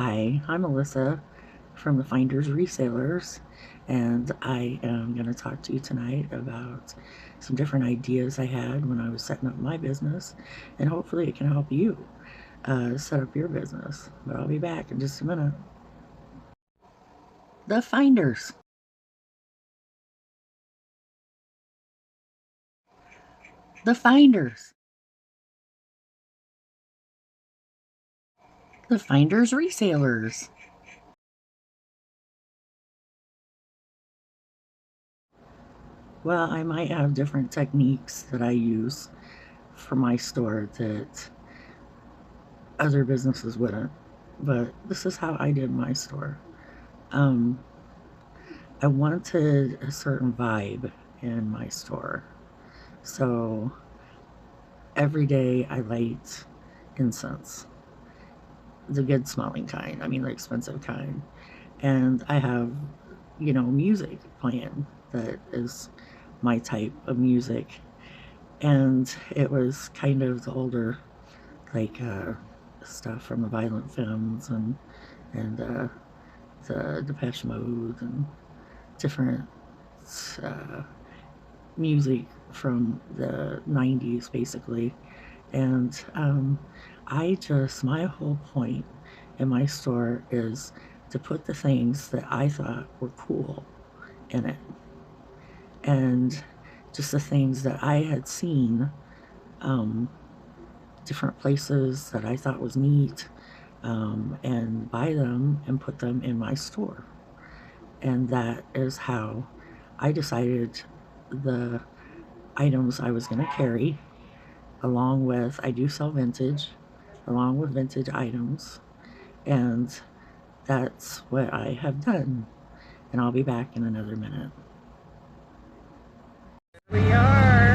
Hi, I'm Melissa from the Finders Resellers, and I am going to talk to you tonight about some different ideas I had when I was setting up my business, and hopefully it can help you set up your business. But I'll be back in just a minute. The Finders. The Finders. The Finders Resellers. Well, I might have different techniques that I use for my store that other businesses wouldn't, but this is how I did my store. Um, I wanted a certain vibe in my store. So every day I light incense, the good smelling kind, I mean the expensive kind. And I have, music playing that is my type of music. And it was kind of the older, like, stuff from the Violent Femmes and the Depeche Mode and different uh, music from the 90s basically. And my whole point in my store is to put the things that I thought were cool in it, and just the things that I had seen, um, different places that I thought was neat, and buy them and put them in my store. And that is how I decided the items I was going to carry, along with, I do sell vintage, along with vintage items, and that's what I have done. And I'll be back in another minute. We are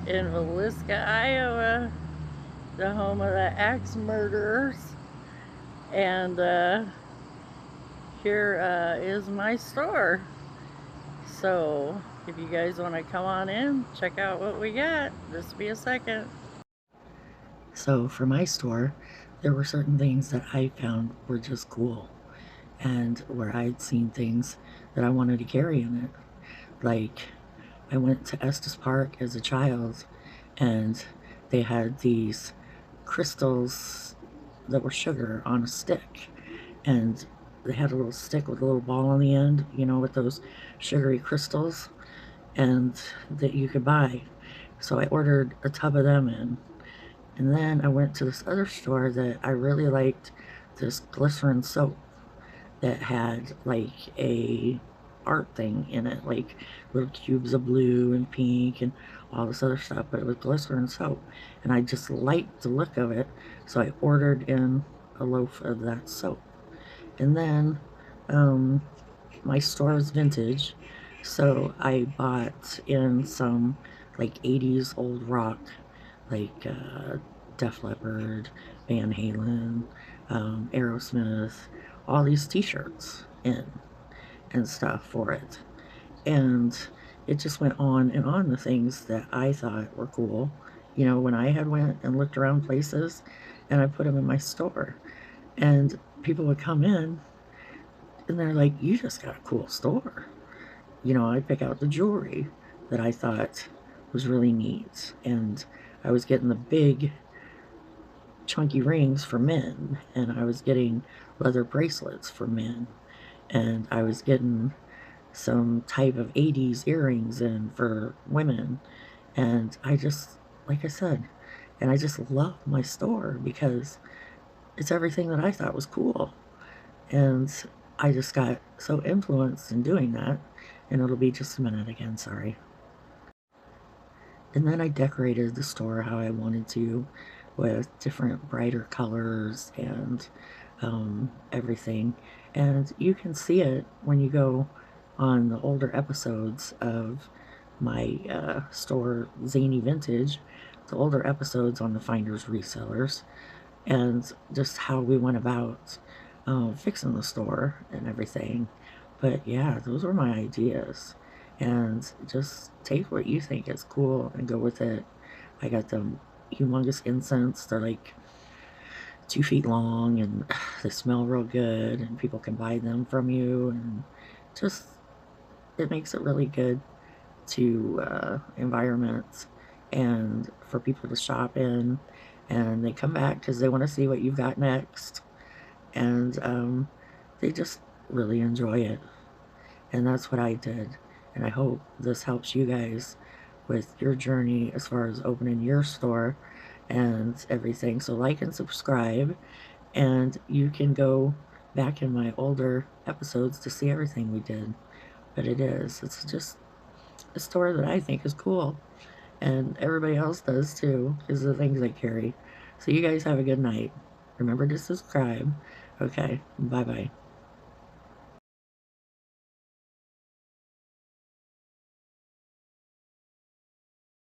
in Villisca, Iowa, the home of the axe murderers. And here is my store. So if you guys want to come on in, check out what we got. Just be a second. So for my store, there were certain things that I found were just cool, and where I'd seen things that I wanted to carry in it. Like, I went to Estes Park as a child, and they had these crystals that were sugar on a stick, and they had a little stick with a little ball on the end, with those sugary crystals, and that you could buy. So I ordered a tub of them in. And then I went to this other store that I really liked, this glycerin soap that had like a art thing in it, like little cubes of blue and pink and all this other stuff, but it was glycerin soap, and I just liked the look of it, so I ordered in a loaf of that soap. And then um, my store is vintage, so I bought in some like 80s old rock, like Def Leppard, Van Halen, Aerosmith, all these t-shirts in and stuff for it. And it just went on and on, the things that I thought were cool, when I had went and looked around places, and I put them in my store. And people would come in and they're like, you just got a cool store. I'd pick out the jewelry that I thought was really neat. And I was getting the big chunky rings for men, and I was getting leather bracelets for men, and I was getting some type of 80s earrings in for women. And I just, like I said, and I just love my store because it's everything that I thought was cool. And I just got so influenced in doing that. And it'll be just a minute again, sorry. And then I decorated the store how I wanted to, with different brighter colors and everything. And you can see it when you go on the older episodes of my store, Zany Vintage, the older episodes on the Finders Resellers, and just how we went about fixing the store and everything. But yeah, those were my ideas. And just take what you think is cool and go with it. I got them humongous incense. They're like 2 feet long, and they smell real good, and people can buy them from you, and just it makes it really good to environments and for people to shop in, and they come back because they want to see what you've got next, and they just really enjoy it. And that's what I did, and I hope this helps you guys with your journey as far as opening your store and everything. So like and subscribe, and you can go back in my older episodes to see everything we did. But it's just a store that I think is cool, and everybody else does too, because of the things I carry. So you guys have a good night. Remember to subscribe. Okay, bye bye.